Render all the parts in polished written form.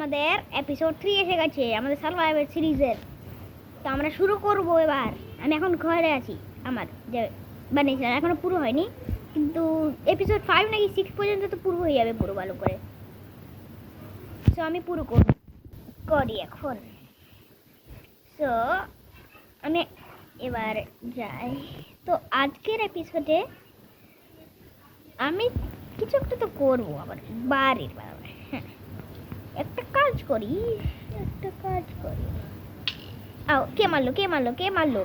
আমাদের এপিসোড 3 এসে গেছে আমাদের সার্ভাইভাল সিরিজের। তো আমরা শুরু করব এবার। আমি এখন ঘরে আছি, আমার যে বানিয়েছিলাম এখনো পুরো হয়নি, কিন্তু এপিসোড 5 নাকি 6 পর্যন্ত তো পুরো হয়ে যাবে পুরো ভালো করে। সো আমি পুরো করি এখন। সো আমি এবার যাই। তো আজকের এপিসোডে আমি কিছু একটা তো করবো আবার বাড়ির বাড়ি। হ্যাঁ, একটা কাজ করি। আও, কে মারলো?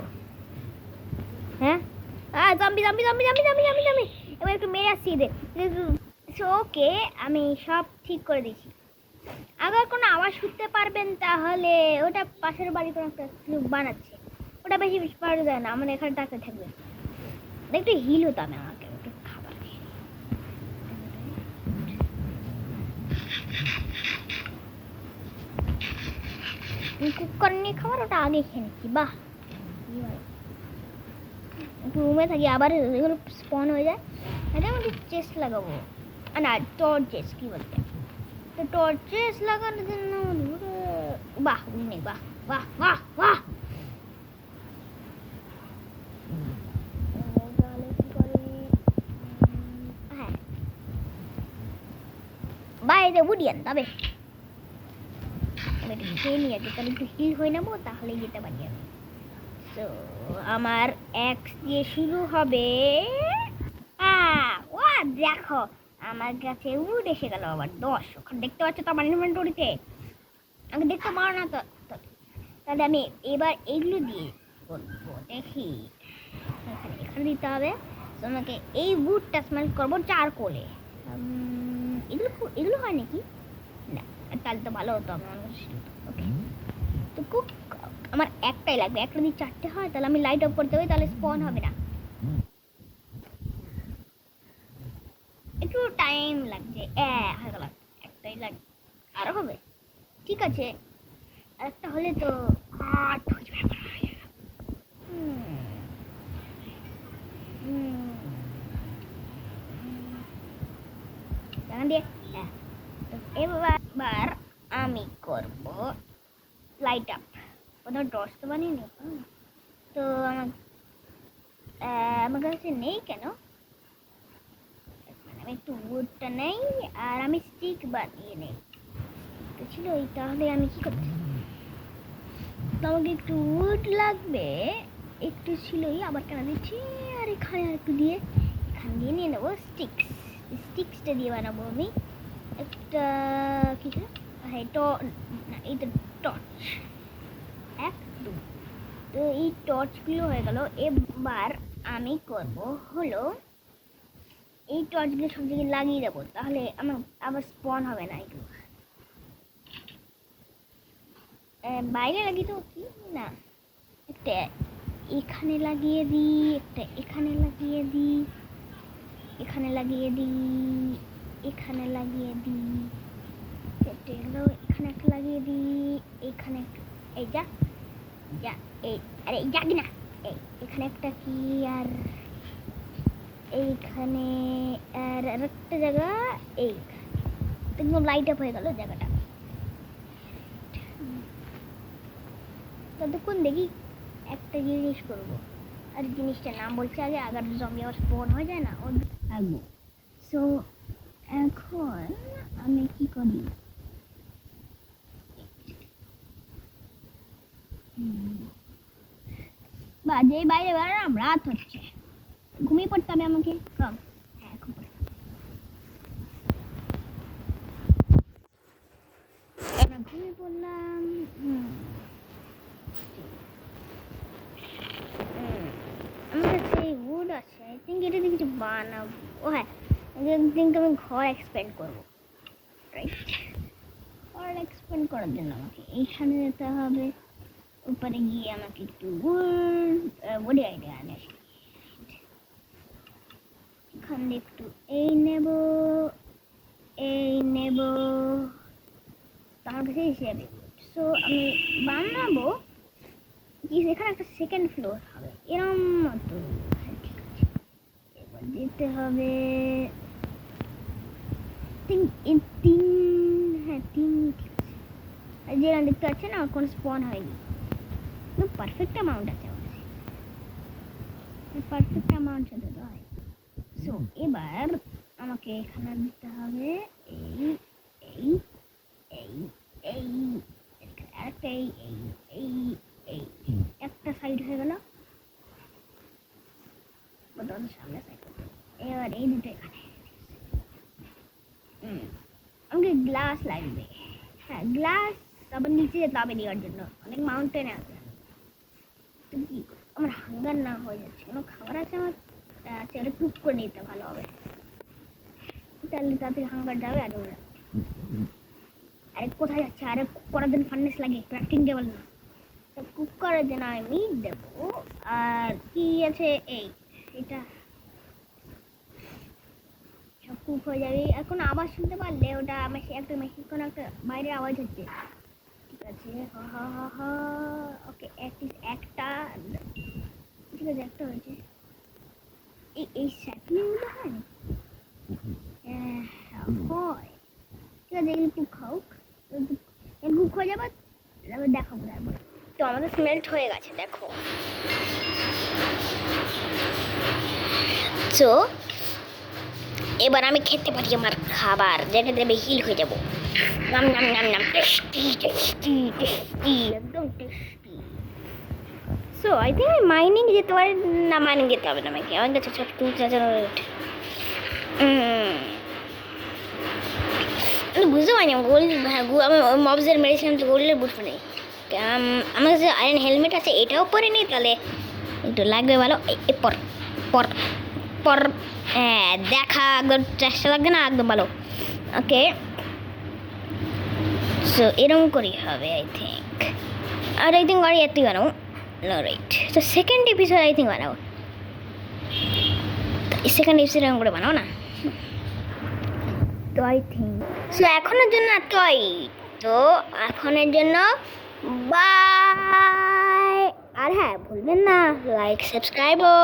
হ্যাঁ, জম্বি। এবার একটু মেরে আসছি এদের। ওকে, আমি সব ঠিক করে দিচ্ছি। আবার কোনো আওয়াজ শুনতে পারবেন তাহলে ওটা পাশের বাড়ি কোনো একটা লোক বানাচ্ছে। ওটা বেশি পাওয়া যায় না, আমার এখানে টাকা থাকবে। একটু হিল হতাম আমাকে, একটু খাবার খেয়ে। কুকার নিয়ে খাবার ওটা আগে খেয়ে নিচ্ছি। বাহ, একটু রুমে থাকি, আবার এগুলো স্পন হয়ে যায়। এটা আমাকে চেস্ট লাগাবো, না টর্চেস কি বলতে, তো টর্চেস লাগানোর জন্য বাহ নেই। বাহ বাহ বাহ বাহ হ্যাঁ, বাইরে উড়িয়ে তবে আমি একটু খেয়ে নিয়ে আগে, তাহলে একটু হিল হয়ে নেবো, তাহলে যেতে পারি আমি। তো আমার এক্স দিয়ে শুরু হবে। ও দেখো, আমার কাছে উড এসে গেল আবার 10। ওখানে দেখতে পাচ্ছ তো আমার ইনভেন্টরিতে? আমাকে দেখতে পারো না তো? তাহলে আমি এবার এগুলো দিয়ে করবো, দেখি এখানে দিতে হবে। তো আমাকে এই উডটা স্মেল করবো চারকোলে। এগুলো হয় নাকি? না, তাহলে তো ভালো হতো আমার। ওকে, তো আমার একটাই লাগবে। একটা যদি 4টে হয় তাহলে আমি লাইট অফ করতে হবে, তাহলে স্পন হবে না। একটু টাইম লাগছে। হয়ে গেল, একটাই লাগবে, আরো হবে। ঠিক আছে, আরেকটা হলে তো 8 হয়ে যাবে। দিয়ে এবার আমি করব লাইট আপ। প্রথমে টর্চ তো বানিয়ে নিই। তো আমার কাছে নেই কেন? আমি একটু উডটা নেই, আর আমি স্টিক বানিয়ে নেই। তো ছিল ওই, তাহলে আমি কি করছি? তো আমাকে একটু উড লাগবে, একটু ছিলই, আবার কেন দিচ্ছি। আর এখানে একটু দিয়ে, এখান দিয়ে নিয়ে নেবো স্টিক্সটা দিয়ে বানাবো আমি একটা কিছু। হ্যাঁ, এই তো টর্চ 1 2। তো এই টর্চগুলো হয়ে গেল। এবার আমি করব হলো এই টর্চগুলো সব জায়গায় লাগিয়ে দেবো, তাহলে আমার আবার স্পন হবে না। এগুলো বাইরে লাগিয়ে দেবো কি না, একটা এখানে লাগিয়ে দিই, একটা এখানে লাগিয়ে দিই, এখানে লাগিয়ে দিই, এখানে লাগিয়ে দিই, এখানে একটা লাগিয়ে দিই, এখানে এই যা এই, আরে যাবি না, এই এখানে একটা কি, আর এইখানে, আর একটা জায়গা এইখানে। একদম লাইট আপ হয়ে গেল জায়গাটা। ততক্ষণ দেখি একটা জিনিস করবো, আর জিনিসটার নাম বলছি আগে, আগার জমি আবার স্পন হয়ে যায় না, ও থাকবো। সো এখন আমি কি করি, যেই বাইরে বেরোলাম রাত হচ্ছে, ঘুমিয়ে পড়তে হবে আমাকে। কম, হ্যাঁ এখন ঘুমিয়ে পড়লাম। আমার কাছে উড আছে, আই থিঙ্ক এটা দিয়ে কিছু বানাবো। ও হ্যাঁ, কিন্তু আমি ঘর এক্সপ্যান্ড করবো, রাইট? ঘর এক্সপ্যান্ড করার জন্য আমাকে এইখানে যেতে হবে, উপরে গিয়ে আমাকে একটু বডি আইডিয়া আনে। এখান দিয়ে একটু এই নেব, আমার কাছে হিসেবে। সো আমি বানাবো কি, এখানে একটা সেকেন্ড ফ্লোর হবে এরম মতো। ঠিক আছে, এবার যেতে হবে 3। হ্যাঁ 3, ঠিক আছে। যে দেখতে পাচ্ছেন আমার কোনো স্পন হয়নি, কিন্তু পারফেক্ট অ্যামাউন্ট আছে আমার কাছে, পারফেক্ট অ্যামাউন্ট সাথে তো হয়। সো এবার আমাকে এখানে দিতে হবে এই এই এই এই একটা এই এই এই এই একটা সাইড হয়ে গেল, সামনে সাইড। এবার এই দুটো এখানে আমাকে গ্লাস লাগবে। হ্যাঁ গ্লাস আবার নিচে যেতে হবে নেওয়ার জন্য, অনেক মাউন্টেনে আছে। তো কি আমার হাঙ্গার না হয়ে যাচ্ছে, কোনো খাবার আছে আমার আছে, ওটা কুক করে নিতে ভালো হবে, তাহলে তাড়াতাড়ি হাঙ্গার যাবে। আর ওরা আরে কোথায় যাচ্ছে, আরে কুক করার জন্য ফার্নেস লাগে, ক্রাফটিং টেবিল না। তো কুক করার জন্য আমি মিট দেবো। আর কি আছে এই এটা সব কুক হয়ে যাবে। এখন আওয়াজ শুনতে পারলে ওটা আমার একটা মেশিন কোনো একটা বাইরে আওয়াজ হচ্ছে, ঠিক আছে। ওকে একটা ঠিক আছে, একটা হয়েছে। এই স্যাপলিংগুলো হয় না, হয় ঠিক আছে, এগুলো কুক হোক, কুক হয়ে যাবে, তারপর দেখাবো তারপর। তো আমাদের স্মেল্ট হয়ে গেছে দেখো। তো এবার আমি খেতে পারি আমার খাবার, যেটাতে আমি হিল হয়ে যাবো। নাম নাম নাম নাম, টেস্টি টেস্টি টেস্টি, একদম tasty. So I think mining যেতে পারে না, মাইনিং যেতে হবে না আমাকে, আমার কাছে সব আমি বুঝতে পারিনি গোল্ড। হ্যাঁ আমি মবসের মেরেছিলাম তো গোল্ডের বুট নেই, আমার কাছে আয়রন হেলমেট আছে, এটাও পরে নিই, তাহলে একটু লাগবে ভালো। পর পর পর হ্যাঁ দেখা একদম চেষ্টা লাগবে না, একদম ভালো। ওকে সো এরকম করি হবে আই থিঙ্ক। আর আই থিঙ্ক আর এতই বানাও না, রাইট। তো সেকেন্ড এপিসোড আই থিঙ্ক বানাও, সেকেন্ড এপিসোড এরকম করে বানাও না। তো আই থিঙ্ক সো এখনের জন্য এতই। তো এখনের জন্য বাই। আর হ্যাঁ ভুলবেন না লাইক সাবস্ক্রাইবও।